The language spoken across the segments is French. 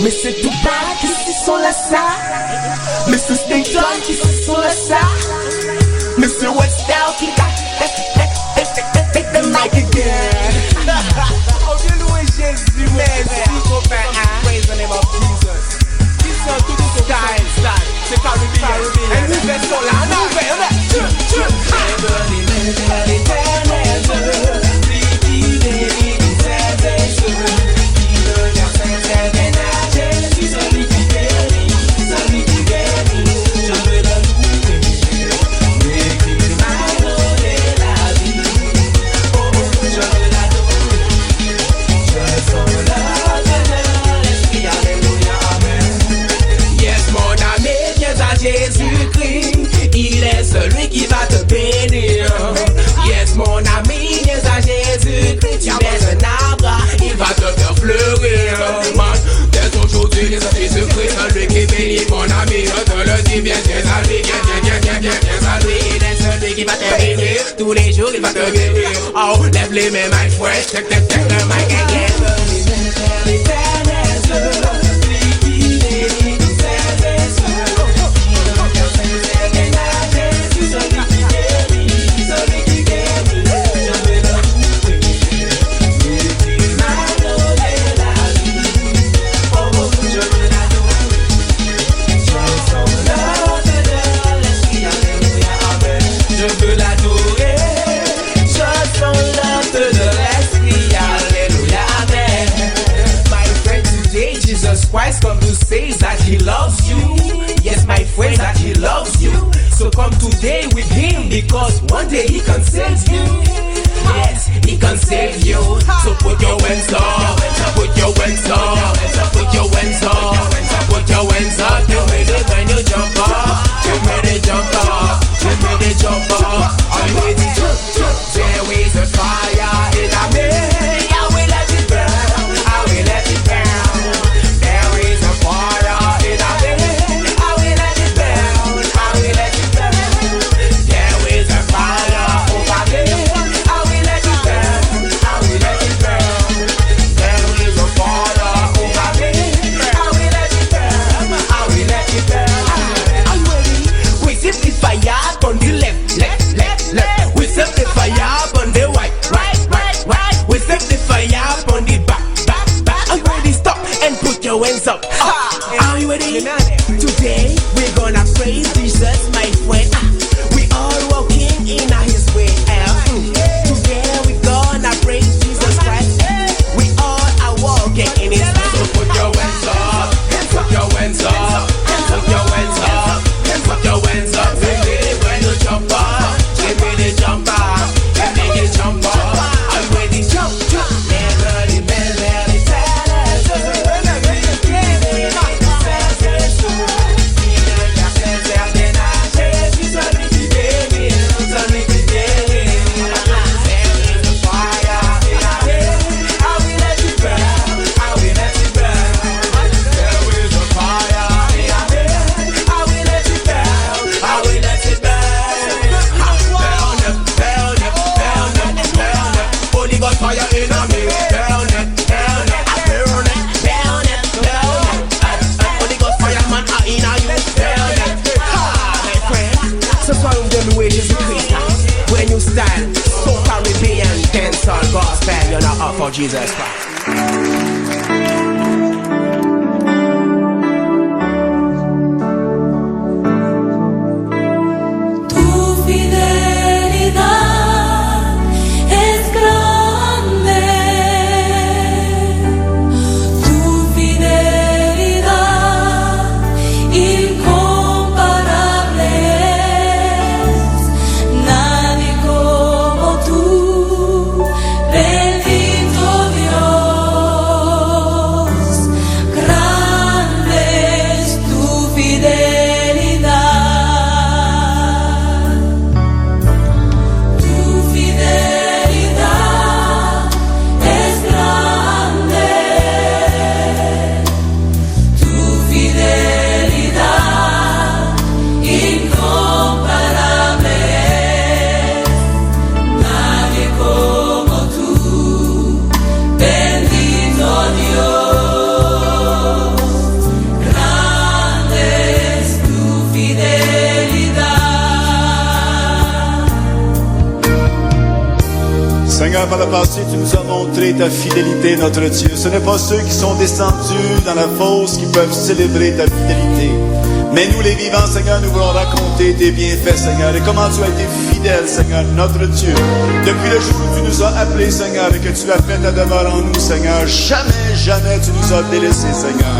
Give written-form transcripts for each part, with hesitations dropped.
Mr. Tupac qui c'est son la ça. Mr. Station qui c'est son la ça. Mr. Westell qui take the mic again. Oh, bien loué Jésus, merci copain. Praise the name of Jesus. Qui sont tous les style, c'est Caribbean. Et nous faisons la nouvelle. Jésus-Christ, il est celui qui va te bénir. Yes, mon ami, viens à Jésus-Christ. Tu es un arbre, il va te faire fleurir. Dès aujourd'hui, viens à Jésus-Christ, celui qui bénit, mon ami. Je te le dis, viens à lui, viens à lui. Il est celui qui va te bénir. Tous les jours, il va te bénir. Oh, lève les mains, my friend. Check the mic again. Christ come to say that he loves you. Yes, my friend, that he loves you. So come today with him, because one day he can save you. Yes, he can save you. So put your hands up, put your hands up, put your hands up, put your hands up. You ready when you jump up? You ready jump up? You ready jump up? Are you ready? There is a fire in a me. I will let it burn. I will let it burn. Your hands up. Are you ready? Today we're gonna praise Jesus, my friend. We all walking in his way. Today we're gonna praise Jesus Christ. We all are walking in his way. So put your hands up, put your hands up, put your hands up, put your hands up. When you jump up, ready jump up, ready jump up. Are you ready? Jump, jump. When you stand, so Caribbean, dancehall, gospel, you're not up for Jesus Christ. Bendito Dios. Seigneur, par le passé, tu nous as montré ta fidélité, notre Dieu. Ce n'est pas ceux qui sont descendus dans la fosse qui peuvent célébrer ta fidélité. Mais nous, les vivants, Seigneur, nous voulons raconter tes bienfaits, Seigneur, et comment tu as été fidèle, Seigneur, notre Dieu. Depuis le jour où tu nous as appelés, Seigneur, et que tu as fait ta demeure en nous, Seigneur, jamais tu nous as délaissés, Seigneur.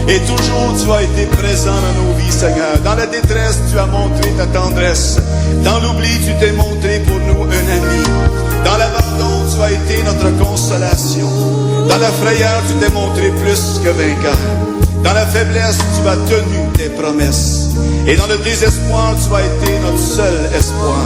Et toujours, tu as été présent dans nos vies, Seigneur. Dans la détresse, tu as montré ta tendresse. Dans l'oubli, tu t'es montré pour nous un ami. Dans l'abandon, tu as été notre consolation. Dans la frayeur, tu t'es montré plus que vainqueur. Dans la faiblesse, tu as tenu tes promesses. Et dans le désespoir, tu as été notre seul espoir.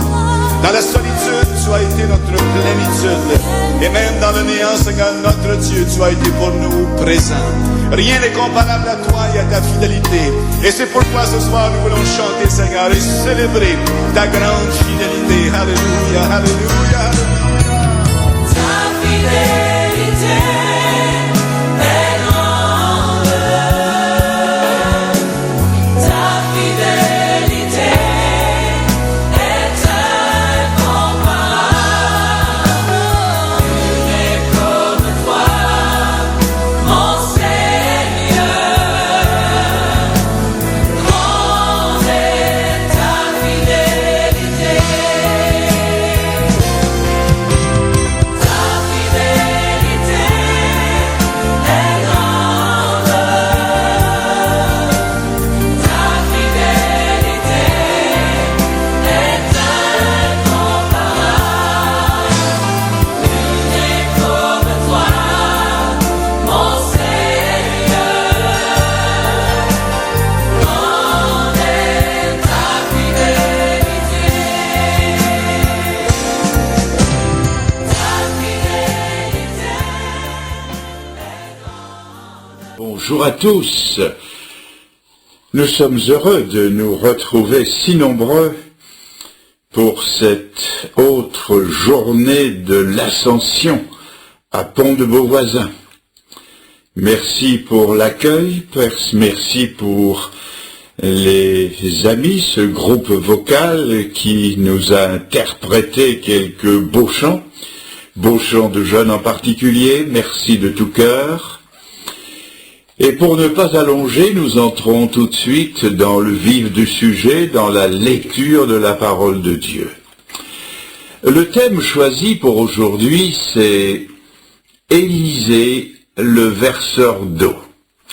Dans la solitude, tu as été notre plénitude. Et même dans le néant, Seigneur, notre Dieu, tu as été pour nous présent. Rien n'est comparable à toi et à ta fidélité. Et c'est pourquoi ce soir, nous voulons chanter, Seigneur, et célébrer ta grande fidélité. Alléluia, alléluia, alléluia. Ta fidélité est grande. Ta fidélité est incomparable. Nul n'est comme toi, mon Seigneur. Grande est ta fidélité. Ta fidélité est grande. Ta fidélité est incomparable. Nul n'est comme toi, mon Seigneur. Grande est ta fidélité. Ta fidélité. Bonjour à tous. Nous sommes heureux de nous retrouver si nombreux pour cette autre journée de l'Ascension à Pont-de-Beauvoisin. Merci pour l'accueil, merci pour les amis, ce groupe vocal qui nous a interprété quelques beaux chants de jeunes en particulier, merci de tout cœur. Et pour ne pas allonger, nous entrons tout de suite dans le vif du sujet, dans la lecture de la parole de Dieu. Le thème choisi pour aujourd'hui, c'est Élisée, le verseur d'eau.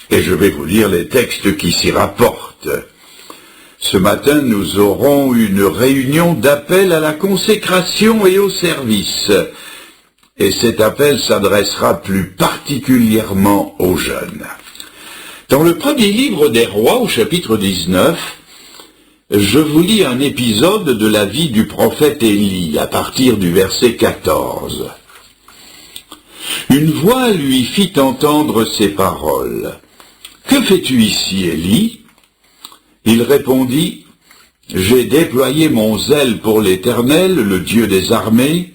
Et je vais vous lire les textes qui s'y rapportent. Ce matin, nous aurons une réunion d'appel à la consécration et au service. Et cet appel s'adressera plus particulièrement aux jeunes. Dans le premier livre des Rois, au chapitre 19, je vous lis un épisode de la vie du prophète Élie, à partir du verset 14. Une voix lui fit entendre ces paroles. « Que fais-tu ici, Élie » Il répondit, « J'ai déployé mon zèle pour l'Éternel, le Dieu des armées,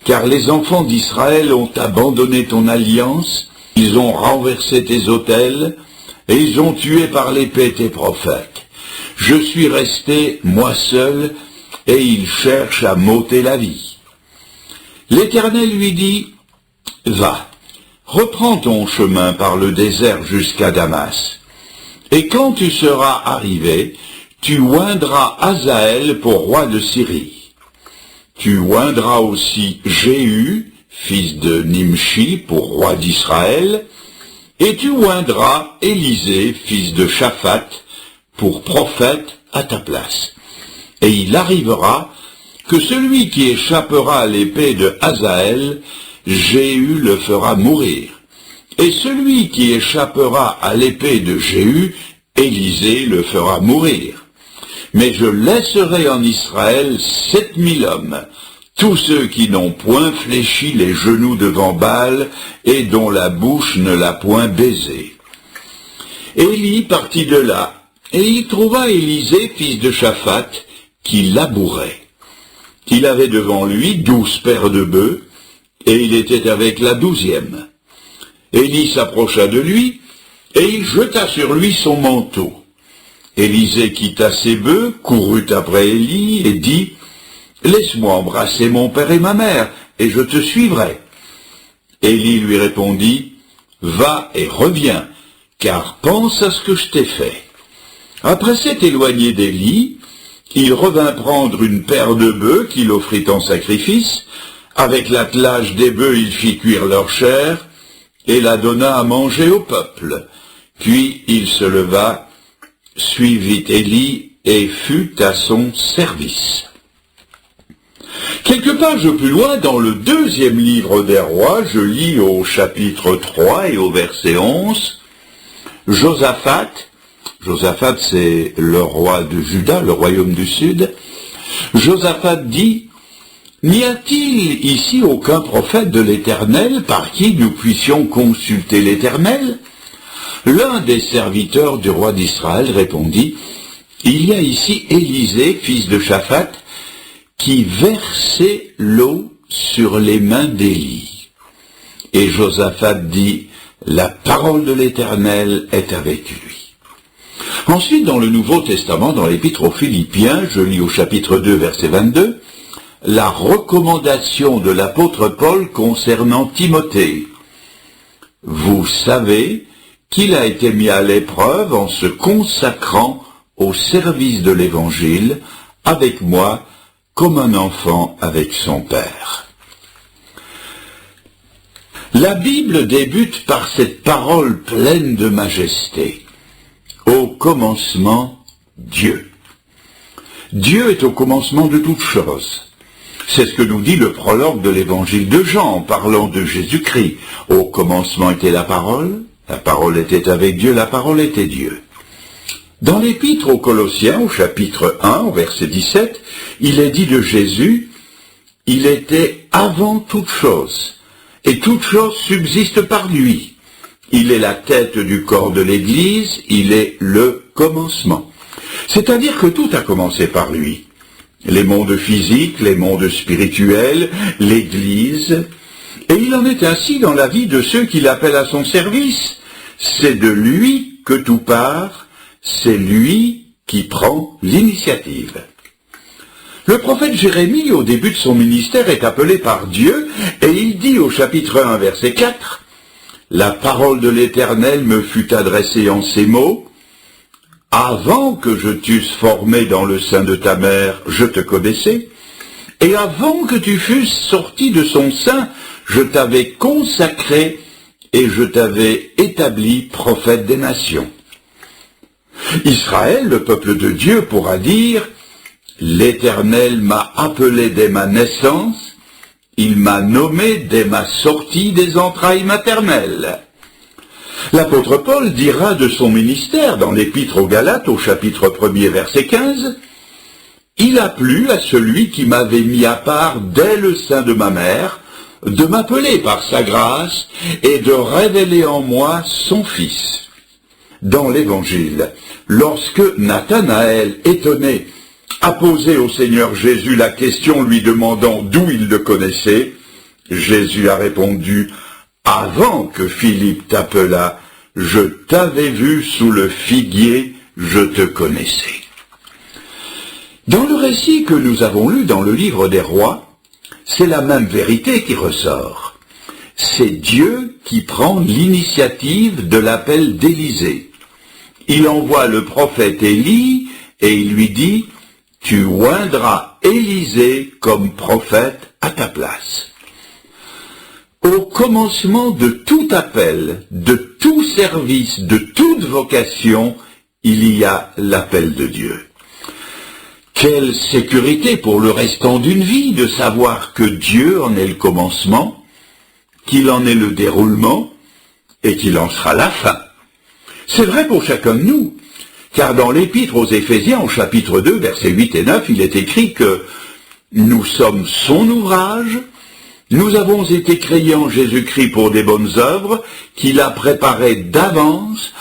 car les enfants d'Israël ont abandonné ton alliance, ils ont renversé tes autels, et ils ont tué par l'épée tes prophètes. Je suis resté, moi seul, et ils cherchent à m'ôter la vie. » L'Éternel lui dit, « Va, reprends ton chemin par le désert jusqu'à Damas, et quand tu seras arrivé, tu oindras Hazaël pour roi de Syrie. Tu oindras aussi Jéhu, fils de Nimshi, pour roi d'Israël, et tu oindras Élisée, fils de Shaphat, pour prophète à ta place. Et il arrivera que celui qui échappera à l'épée de Hazaël, Jéhu le fera mourir. Et celui qui échappera à l'épée de Jéhu, Élisée le fera mourir. Mais je laisserai en Israël 7000 hommes, tous ceux qui n'ont point fléchi les genoux devant Baal et dont la bouche ne l'a point baisé. » Élie partit de là, et il trouva Élisée, fils de Shaphat, qui labourait. Il avait devant lui 12 paires de bœufs, et il était avec la 12e. Élie s'approcha de lui, et il jeta sur lui son manteau. Élisée quitta ses bœufs, courut après Élie, et dit, « laisse-moi embrasser mon père et ma mère, et je te suivrai. Élie lui répondit, va et reviens, car pense à ce que je t'ai fait. Après s'être éloigné d'Élie, il revint prendre une paire de bœufs qu'il offrit en sacrifice. Avec l'attelage des bœufs, il fit cuire leur chair et la donna à manger au peuple. Puis il se leva, suivit Élie et fut à son service. Quelques pages plus loin, dans le 2e livre des rois, je lis au chapitre 3 et au verset 11, Josaphat, c'est le roi de Juda, le royaume du sud, Josaphat dit, n'y a-t-il ici aucun prophète de l'Éternel par qui nous puissions consulter l'Éternel? L'un des serviteurs du roi d'Israël répondit, il y a ici Élisée, fils de Shaphat, qui versait l'eau sur les mains d'Élie. Et Josaphat dit, la parole de l'Éternel est avec lui. Ensuite, dans le Nouveau Testament, dans l'Épître aux Philippiens, je lis au chapitre 2, verset 22, la recommandation de l'apôtre Paul concernant Timothée. Vous savez qu'il a été mis à l'épreuve en se consacrant au service de l'Évangile avec moi comme un enfant avec son père. La Bible débute par cette parole pleine de majesté. Au commencement, Dieu. Dieu est au commencement de toutes choses. C'est ce que nous dit le prologue de l'évangile de Jean en parlant de Jésus-Christ. Au commencement était la parole était avec Dieu, la parole était Dieu. Dans l'épître aux Colossiens, au chapitre 1, au verset 17, il est dit de Jésus, il était avant toute chose, et toute chose subsiste par lui. Il est la tête du corps de l'Église, il est le commencement. C'est-à-dire que tout a commencé par lui. Les mondes physiques, les mondes spirituels, l'Église, et il en est ainsi dans la vie de ceux qu'il appelle à son service. C'est de lui que tout part, c'est lui qui prend l'initiative. Le prophète Jérémie, au début de son ministère, est appelé par Dieu, et il dit au chapitre 1, verset 4, « La parole de l'Éternel me fut adressée en ces mots, « Avant que je t'eusse formé dans le sein de ta mère, je te connaissais, et avant que tu fusses sorti de son sein, je t'avais consacré et je t'avais établi prophète des nations. » Israël, le peuple de Dieu, pourra dire « L'Éternel m'a appelé dès ma naissance, il m'a nommé dès ma sortie des entrailles maternelles. » L'apôtre Paul dira de son ministère dans l'Épître aux Galates au chapitre 1er verset 15 « Il a plu à celui qui m'avait mis à part dès le sein de ma mère, de m'appeler par sa grâce et de révéler en moi son Fils. » Dans l'Évangile, lorsque Nathanaël, étonné, a posé au Seigneur Jésus la question lui demandant d'où il le connaissait, Jésus a répondu « Avant que Philippe t'appelât, je t'avais vu sous le figuier, je te connaissais. » Dans le récit que nous avons lu dans le livre des rois, c'est la même vérité qui ressort. C'est Dieu qui prend l'initiative de l'appel d'Élisée. Il envoie le prophète Élie et il lui dit « Tu oindras Élisée comme prophète à ta place. » Au commencement de tout appel, de tout service, de toute vocation, il y a l'appel de Dieu. Quelle sécurité pour le restant d'une vie de savoir que Dieu en est le commencement, qu'il en est le déroulement et qu'il en sera la fin. C'est vrai pour chacun de nous, car dans l'Épître aux Éphésiens, au chapitre 2, versets 8 et 9, il est écrit que nous sommes son ouvrage, nous avons été créés en Jésus-Christ pour des bonnes œuvres qu'il a préparées d'avance